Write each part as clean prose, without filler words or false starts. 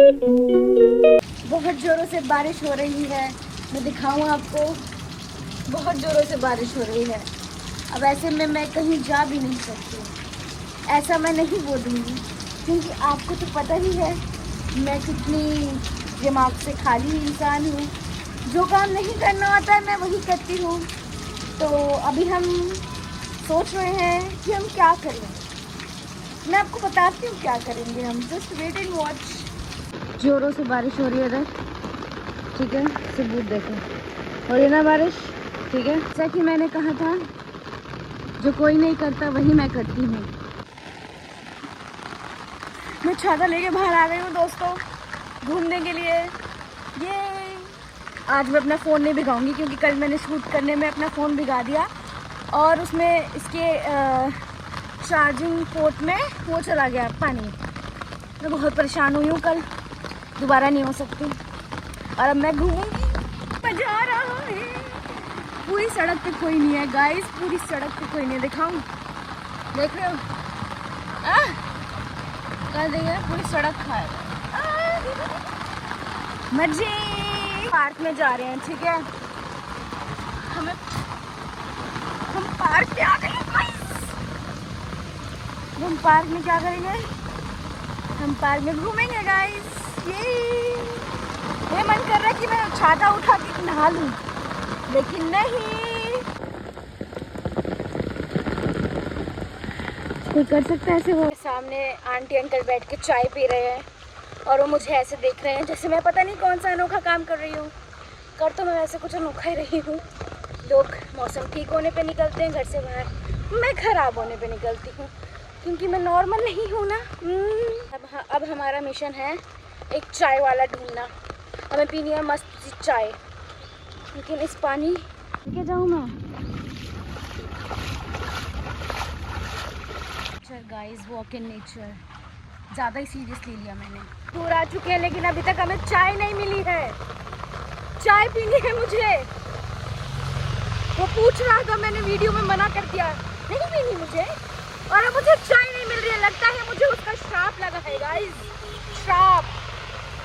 बहुत ज़ोरों से बारिश हो रही है, मैं दिखाऊं आपको। बहुत ज़ोरों से बारिश हो रही है। अब ऐसे में मैं कहीं जा भी नहीं सकती। ऐसा मैं नहीं बोलूँगी क्योंकि आपको तो पता ही है मैं कितनी दिमाग से खाली इंसान हूँ। जो काम नहीं करना होता है मैं वही करती हूँ। तो अभी हम सोच रहे हैं कि हम क्या करें। मैं आपको बताती हूँ क्या करेंगे हम। Just wait and watch. जोरों से बारिश हो रही है इधर, ठीक है। सबूत देखो, हो रही है ना बारिश, ठीक है। जैसा कि मैंने कहा था, जो कोई नहीं करता वही मैं करती हूँ। मैं छाता लेके बाहर आ गई हूँ दोस्तों, घूमने के लिए। ये आज मैं अपना फ़ोन नहीं भिगाऊंगी क्योंकि कल मैंने शूट करने में अपना फ़ोन भिगा दिया और उसमें इसके चार्जिंग पोर्ट में वो चला गया पानी। मैं बहुत परेशान हुई हूँ, कल दोबारा नहीं हो सकती। और अब मैं घूमूंगी, मजा आ रहा है। पूरी सड़क पे कोई नहीं है गाइस, पूरी सड़क पे कोई नहीं है। दिखाऊं, देख रहे हो? कर देगा पूरी सड़क खाए। मजे। पार्क में जा रहे हैं, ठीक है। हम पार्क में आ गए गाइस। हम पार्क में क्या करेंगे? हम पार्क में घूमेंगे गाइस। ये मन कर रहा है कि मैं छाता उठा के नहा लूं, लेकिन नहीं। कोई कर सकता है ऐसे? वो सामने आंटी अंकल बैठ के चाय पी रहे हैं और वो मुझे ऐसे देख रहे हैं जैसे मैं पता नहीं कौन सा अनोखा काम कर रही हूँ। कर तो मैं वैसे कुछ अनोखा ही रही हूँ। लोग मौसम ठीक होने पे निकलते हैं घर से बाहर, मैं ख़राब होने पे निकलती हूँ क्योंकि मैं नॉर्मल नहीं हूँ ना। अब हमारा मिशन है एक चाय वाला ढूंढना। हमें पीनी है मस्त सी चाय, लेकिन इस पानी लेके जाऊँ मैं? गाइस, वॉक इन नेचर ज़्यादा ही सीरियसली लिया मैंने। दूर आ चुके हैं लेकिन अभी तक हमें चाय नहीं मिली है। चाय पीनी है मुझे। वो पूछ रहा था, मैंने वीडियो में मना कर दिया, नहीं पीनी मुझे। और अब मुझे चाय नहीं मिल रही है। लगता है मुझे उसका श्राप लगा है गाइस, श्राप।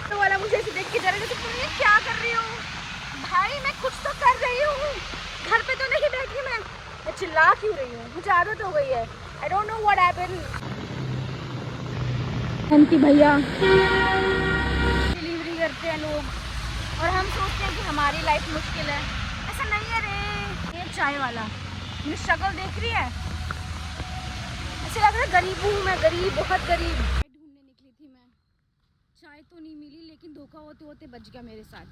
तो वाला मुझे ऐसे देख के जरा जैसे तुम ये क्या कर रही हो भाई? मैं कुछ तो कर रही हूँ, घर पे तो नहीं बैठी मैं चिल्ला क्यों रही हूँ? मुझे आदत हो गई है। I don't know what happened. Aunty भैया डिलीवरी करते हैं लोग और हम सोचते हैं कि हमारी लाइफ मुश्किल है। ऐसा नहीं है रे। ये चाय वाला, ये शक्ल देख रही है, ऐसे लग रहा है गरीब हूँ मैं, गरीब, बहुत गरीब। ढूंढने निकली थी मैं, चाय तो नहीं मिली लेकिन धोखा होते होते बच गया मेरे साथ।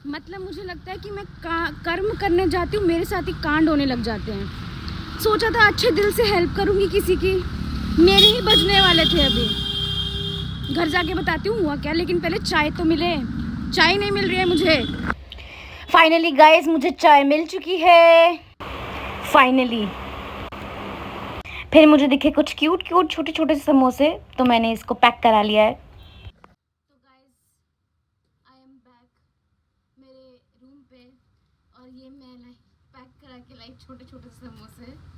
मतलब मुझे लगता है कि मैं कर्म करने जाती हूँ, मेरे साथ ही कांड होने लग जाते हैं। सोचा था अच्छे दिल से हेल्प करूँगी किसी की, मेरे ही बजने वाले थे। अभी घर जाके बताती हूँ हुआ क्या, लेकिन पहले चाय तो मिले। चाय नहीं मिल रही है मुझे। फाइनली गाइस, मुझे चाय मिल चुकी है फाइनली। फिर मुझे दिखे कुछ क्यूट क्यूट छोटे छोटे समोसे, तो मैंने इसको पैक करा लिया है। तो गाइस, आई एम बैक मेरे रूम पे और ये मैं पैक करा के लाई छोटे छोटे समोसे।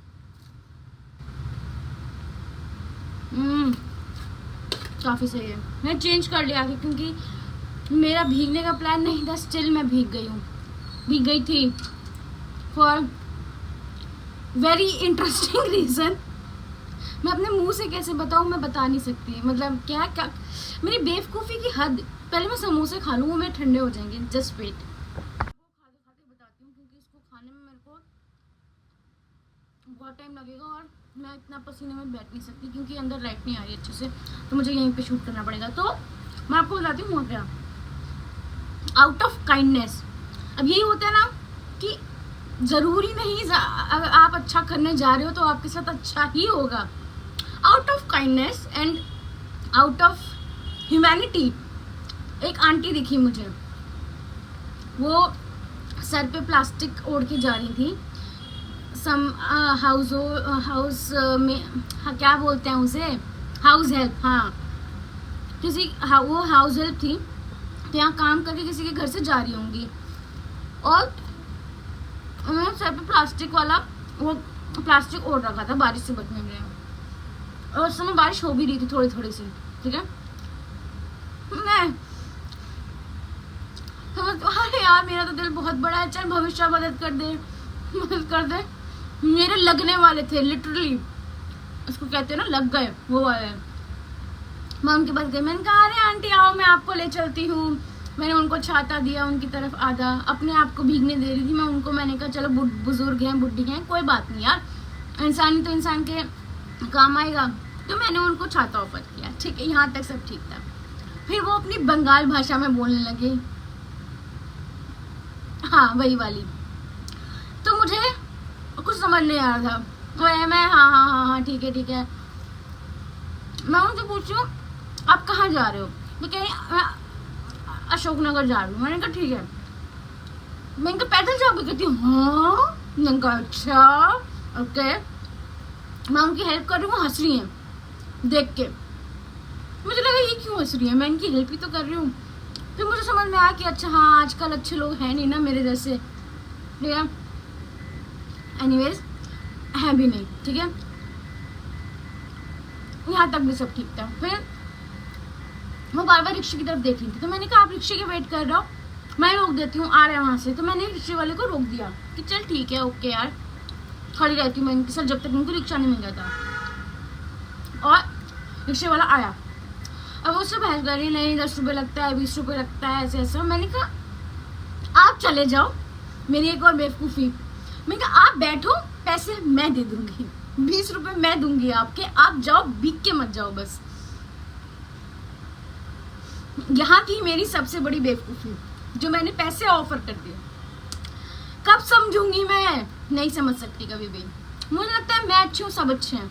काफ़ी सही है। मैं चेंज कर लिया था क्योंकि मेरा भीगने का प्लान नहीं था, स्टिल मैं भीग गई थी फॉर वेरी इंटरेस्टिंग रीज़न। मैं अपने मुंह से कैसे बताऊँ, मैं बता नहीं सकती। मतलब क्या क्या मेरी बेवकूफ़ी की हद। पहले मैं समोसे खा लूँ, वो मेरे ठंडे हो जाएंगे। Just wait. खाते खाते बताती हूँ क्योंकि इसको खाने में मेरे को बहुत टाइम लगेगा और मैं इतना पसीने में बैठ नहीं सकती क्योंकि अंदर लाइट नहीं आ रही अच्छे से, तो मुझे यहीं पे शूट करना पड़ेगा। तो मैं आपको बताती हूँ क्या, आउट ऑफ काइंडनेस। अब यही होता है ना कि ज़रूरी नहीं अगर आप अच्छा करने जा रहे हो तो आपके साथ अच्छा ही होगा। Out of kindness and out of humanity एक आंटी दिखी मुझे, वो सर पे प्लास्टिक ओढ़ के जा रही थी। सम हाउस में क्या बोलते हैं उसे, हाउस हेल्प। हाँ, वो हाउस हेल्प थी, तो यहाँ काम करके किसी के घर से जा रही होंगी और उन्होंने सर पे प्लास्टिक वाला वो प्लास्टिक ओढ़ रखा था बारिश से बचने के लिए। और उस समय बारिश हो भी रही थी थोड़ी थोड़ी सी, ठीक है। मैं है। अरे यार मेरा तो दिल बहुत बड़ा है, चल भविष्य मदद कर दे, मदद कर दे। मेरे लगने वाले थे लिटरली, उसको कहते हैं ना लग गए, वो वाले। मैं उनके पास गई, मैंने कहा अरे आंटी आओ मैं आपको ले चलती हूँ। मैंने उनको छाता दिया उनकी तरफ आधा, अपने आप को भीगने दे रही थी मैं उनको। मैंने कहा चलो बुजुर्ग हैं बुढ़ी हैं कोई बात नहीं यार, इंसान तो इंसान के काम आएगा। तो मैंने उनको छाता ऑफर किया, ठीक है यहाँ तक सब ठीक था। फिर वो अपनी बंगाल भाषा में बोलने लगे, हाँ वही वाली। तो मुझे कुछ समझ नहीं आ रहा था। मैं हाँ हाँ हाँ हाँ ठीक है। मैं उनसे पूछूं आप कहाँ जा रहे हो, तो कह रही अशोकनगर जा रही हूँ। मैंने कहा ठीक है। मैंने कहा पैदल जाओगे, कहती हाँ। मैंने कहा अच्छा ओके। मैं उनकी हेल्प कर रही हूँ, हंस रही हैं देख के। मुझे लगा ये क्यों हंस रही है, मैं इनकी हेल्प ही तो कर रही हूँ। फिर मुझे समझ में आया कि अच्छा हाँ आजकल अच्छे लोग हैं नहीं ना मेरे जैसे, ठीक है। एनीवेज है भी नहीं, ठीक है। यहाँ तक भी सब ठीक था। फिर वो बार बार रिक्शे की तरफ देख रही थी, तो मैंने कहा आप रिक्शे के वेट कर रहे हो, मैं रोक देती हूँ, आ रहा है वहाँ से। तो मैंने रिक्शे वाले को रोक दिया कि चल ठीक है ओके यार, खड़ी रहती हूँ मैं इनके साथ जब तक इनको रिक्शा नहीं मिल गया था। और रिक्शे वाला आया, अब वो सब बहस कर रही नहीं 10 रुपये लगता है 20 रुपये लगता है ऐसे ऐसा। मैंने कहा आप चले जाओ, मेरी एक और बेवकूफ़ी। मैंने कहा आप बैठो, पैसे मैं दे दूंगी, 20 रुपये मैं दूंगी आपके, आप जाओ भीग के मत जाओ बस। यहाँ थी मेरी सबसे बड़ी बेवकूफ़ी, जो मैंने पैसे ऑफर कर दिए। कब समझूंगी मैं, नहीं समझ सकती कभी भी। मुझे लगता है मैं अच्छी हूँ सब अच्छे हैं।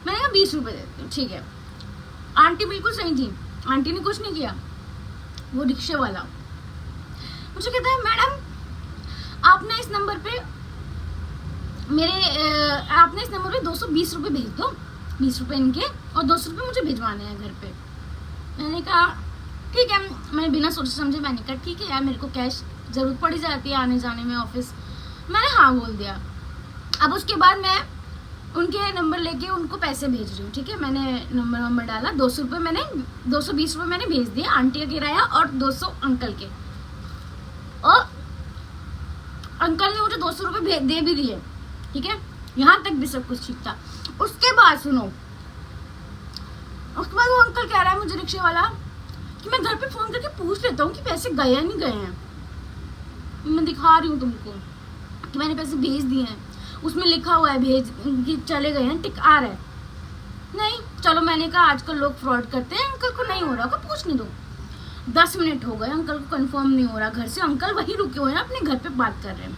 मैंने कहा 20 रुपये देती हूँ, ठीक है। आंटी बिल्कुल सही थी, आंटी ने कुछ नहीं किया। वो रिक्शे वाला मुझे कहता है मैडम आपने इस नंबर पे आपने इस नंबर पे 220 रुपये भेज दो, 20 रुपये इनके और 200 रुपये मुझे भिजवाने हैं घर पे। मैंने कहा ठीक है, मैंने बिना सोचे समझे मैंने कहा ठीक है यार, मेरे को कैश ज़रूरत पड़ी जाती है आने जाने में ऑफिस। मैंने हाँ बोल दिया। अब उसके बाद मैं उनके नंबर लेके उनको पैसे भेज रही हूँ, ठीक है। मैंने नंबर डाला, 200 रुपये मैंने 220 रुपये मैंने भेज दिए, आंटी का किराया और 200 अंकल के। और अंकल ने मुझे 200 रुपये दे भी दिए, ठीक है। यहाँ तक भी सब कुछ ठीक था। उसके बाद सुनो, उसके बाद वो अंकल कह रहा है मुझे रिक्शे वाला कि मैं घर पे फोन करके पूछ लेता हूँ कि पैसे गए या नहीं गए हैं। मैं दिखा रही हूँ तुमको कि मैंने पैसे भेज दिए हैं, उसमें लिखा हुआ है भेज कि चले गए हैं, टिक आ रहा है। नहीं चलो मैंने कहा आजकल लोग फ्रॉड करते हैं, अंकल को नहीं हो रहा होगा पूछने दो। 10 मिनट हो गए, अंकल को कंफर्म नहीं हो रहा घर से, अंकल वहीं रुके हुए हैं अपने घर पे बात कर रहे हैं।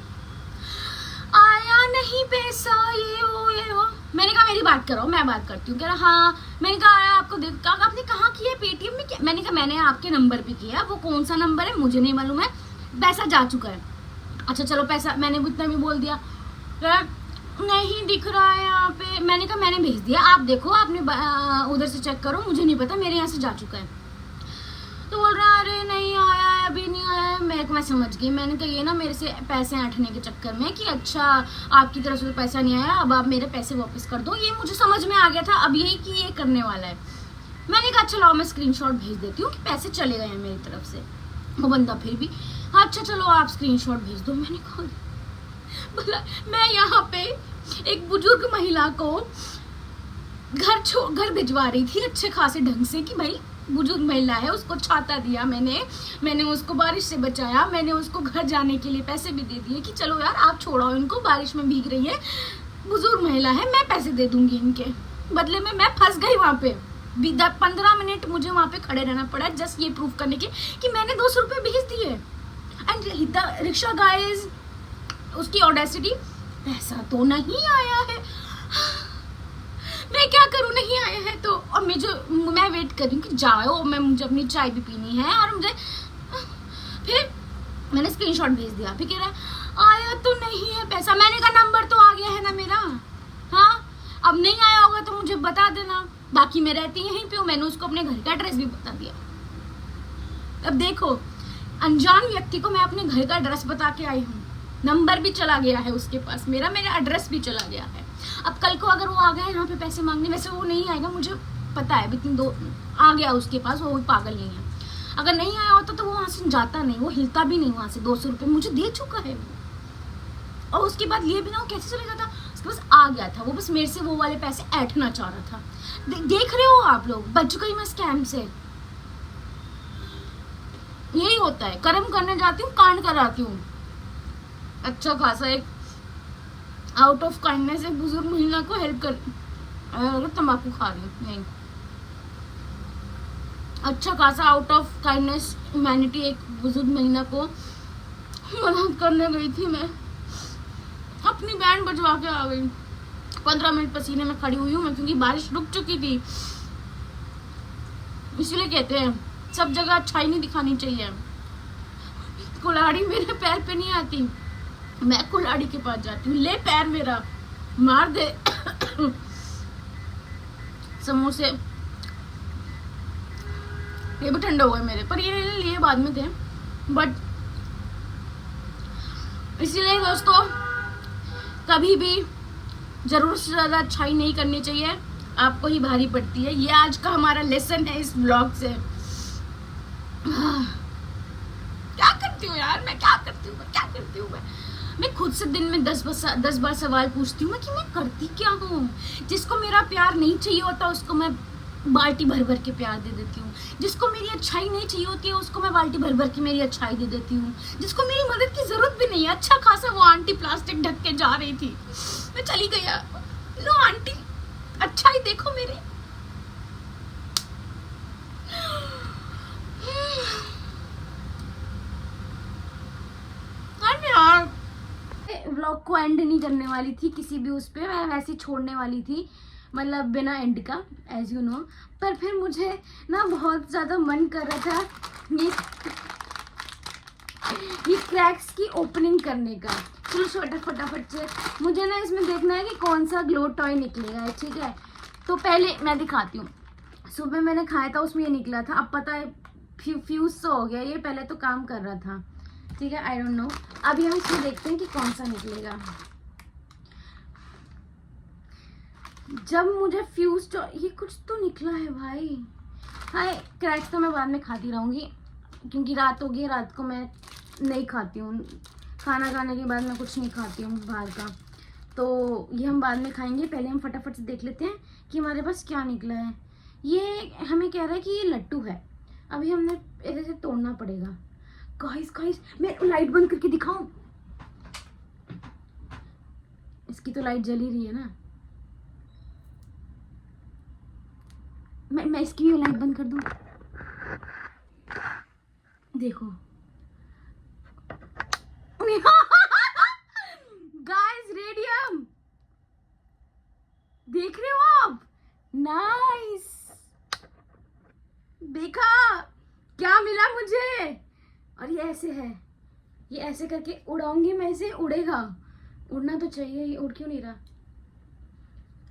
आया नहीं पैसा, ये वो। मैंने कहा मेरी बात करो, मैं बात करती हूँ। कह रहा हाँ। मैंने कहा आया आपको देख, आपने कहाँ किया, पेटीएम में किया? मैंने कहा मैंने आपके नंबर पे किया, वो कौन सा नंबर है मुझे नहीं मालूम है, पैसा जा चुका है। अच्छा चलो पैसा, मैंने इतना भी बोल दिया। नहीं दिख रहा है यहाँ पे। मैंने कहा मैंने भेज दिया, आप देखो, आपने उधर से चेक करो, मुझे नहीं पता, मेरे यहाँ से जा चुका है। तो बोल रहा अरे नहीं आया है, अभी नहीं आया है। मेरे को मैं समझ गई, मैंने कहा ये ना मेरे से पैसे ऐंठने के चक्कर में कि अच्छा आपकी तरफ से पैसा नहीं आया, अब आप मेरे पैसे वापस कर दो। ये मुझे समझ में आ गया था अब यही कि ये करने वाला है। मैंने कहा अच्छा लाओ मैं स्क्रीनशॉट भेज देती हूँ कि पैसे चले गए हैं मेरी तरफ से। वो बंदा फिर भी हाँ अच्छा चलो आप स्क्रीनशॉट भेज दो। मैंने कहा बोला मैं यहाँ पे एक बुजुर्ग महिला को घर भिजवा रही थी अच्छे खासे ढंग से, कि भाई बुजुर्ग महिला है, उसको छाता दिया मैंने उसको बारिश से बचाया, मैंने उसको घर जाने के लिए पैसे भी दे दिए कि चलो यार आप छोड़ो इनको, बारिश में भीग रही है, बुजुर्ग महिला है, मैं पैसे दे दूंगी इनके बदले में। मैं फंस गई वहाँ पे, 15 मिनट मुझे वहाँ पे खड़े रहना पड़ा जस्ट ये प्रूफ करने के कि मैंने 200 रुपये भेज दिए। एंड द रिक्शा गाइज, उसकी ऑडेसिटी, पैसा तो नहीं आया है, मैं क्या करूं नहीं आया है तो। और मैं वेट कर रही हूँ कि जाओ, मुझे अपनी चाय भी पीनी है और मुझे। फिर मैंने स्क्रीनशॉट भेज दिया, फिर कह रहा है आया तो नहीं है पैसा। मैंने कहा नंबर तो आ गया है ना मेरा, हाँ अब नहीं आया होगा तो मुझे बता देना, बाकी मैं रहती यहीं पे हूँ। मैंने उसको अपने घर का एड्रेस भी बता दिया। अब देखो अनजान व्यक्ति को मैं अपने घर का एड्रेस बता के आई हूँ, नंबर भी चला गया है उसके पास, मेरा एड्रेस भी चला गया है। अब कल को अगर वो आ गया यहाँ पे पैसे मांगने, वैसे वो नहीं आएगा मुझे पता है, इतनी दो आ गया उसके पास, वो पागल नहीं है। अगर नहीं आया होता तो वो वहां से जाता नहीं, वो हिलता भी नहीं वहां से। 200 रुपये मुझे दे चुका है वो, और उसके बाद लिए बिना वो कैसे चले जाता, उसके पास आ गया था, वो बस मेरे से वो वाले पैसे ऐंठना चाह रहा था। देख रहे हो आप लोग, बच चुका ही मैं स्कैम से। यही होता है, कर्म करने जाती हूँ कांड कराती हूँ। अच्छा खासा एक आउट ऑफ काइंडनेस एक बुजुर्ग महिला को हेल्प कर, अगर तंबाकू खा रही हूँ नहीं, अच्छा खासा आउट ऑफ काइंडनेस ह्यूमैनिटी एक बुजुर्ग महिला को मदद करने गई थी मैं, अपनी बैंड बजवा के आ गई। 15 मिनट पसीने में खड़ी हुई हूँ मैं, क्योंकि बारिश रुक चुकी थी। इसलिए कहते हैं सब जगह अच्छाई नहीं दिखानी चाहिए। कुल्हाड़ी मेरे पैर पे नहीं आती, मैं कुल्हाड़ी के पास जाती हूँ। ले पैर मेरा, मार दे। समोसे ये भी ठंडे हो गए मेरे, पर ये लिए बाद में थे। बट इसीलिए दोस्तों कभी भी जरूरत से ज्यादा अच्छाई नहीं करनी चाहिए, आपको ही भारी पड़ती है। ये आज का हमारा लेसन है इस ब्लॉग से। क्या करती हूँ यार मैं, क्या करती हूँ मैं खुद से दिन में 10 बार सवाल पूछती हूँ मैं कि मैं करती क्या हूँ। जिसको मेरा प्यार नहीं चाहिए होता उसको मैं बाल्टी भर भर के प्यार दे देती हूँ। जिसको मेरी अच्छाई नहीं चाहिए होती है उसको मैं बाल्टी भर भर के मेरी अच्छाई दे देती हूँ। जिसको मेरी मदद की जरूरत भी नहीं है, अच्छा खासा वो आंटी प्लास्टिक ढक के जा रही थी, मैं चली गया। लो आंटी, अच्छाई देखो मेरी। व्लॉग को एंड नहीं करने वाली थी किसी भी उस पे, मैं वैसे ही छोड़ने वाली थी, मतलब बिना एंड का, एज यू नो। पर फिर मुझे ना बहुत ज़्यादा मन कर रहा था ये क्रैक्स की ओपनिंग करने का। चलो फटाफट से मुझे ना इसमें देखना है कि कौन सा ग्लो टॉय निकलेगा, ठीक है। तो पहले मैं दिखाती हूँ, सुबह मैंने खाया था उसमें ये निकला था, अब पता है फ्यूज तो हो गया ये, पहले तो काम कर रहा था, ठीक है, आई डोंट नो। अभी हम इसमें देखते हैं कि कौन सा निकलेगा। जब मुझे फ्यूज तो ये कुछ तो निकला है भाई। हाय, क्रैक्स तो मैं बाद में खाती रहूँगी क्योंकि रात हो गई, रात को मैं नहीं खाती हूँ, खाना खाने के बाद मैं कुछ नहीं खाती हूँ बाहर का, तो ये हम बाद में खाएंगे। पहले हम फटाफट से देख लेते हैं कि हमारे पास क्या निकला है। ये हमें कह रहा है कि ये लट्टू है, अभी हमने ऐसे से तोड़ना पड़ेगा। गाइस मैं लाइट बंद करके दिखाऊं, इसकी तो लाइट जल ही रही है ना, मैं इसकी भी लाइट बंद कर दूं। देखो गाइस, रेडियम देख रहे हो आप, नाइस। देखा क्या मिला मुझे, और ये ऐसे है, ये ऐसे करके उड़ाऊंगी मैं इसे, उड़ेगा, उड़ना तो चाहिए, ये उड़ क्यों नहीं रहा।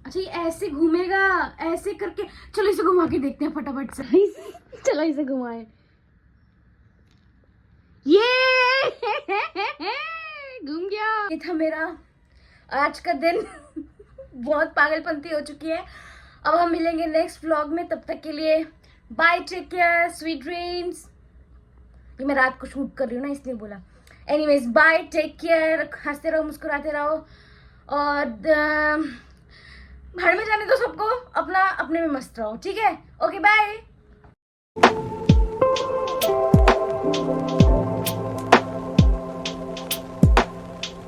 अच्छा ये ऐसे घूमेगा, ऐसे करके, चलो इसे घुमा के देखते हैं फटाफट से। चलो इसे घुमाए, ये घूम गया। ये था मेरा आज का दिन। बहुत पागलपंती हो चुकी है। अब हम मिलेंगे नेक्स्ट व्लॉग में, तब तक के लिए bye, take care, sweet dreams. ये मैं रात को शूट कर रही हूँ ना इसलिए बोला। एनीवेज बाय, टेक केयर, हंसते रहो, मुस्कुराते रहो, और भाड़ में जाने दो सबको, अपना अपने में मस्त रहो, ठीक है। Okay bye.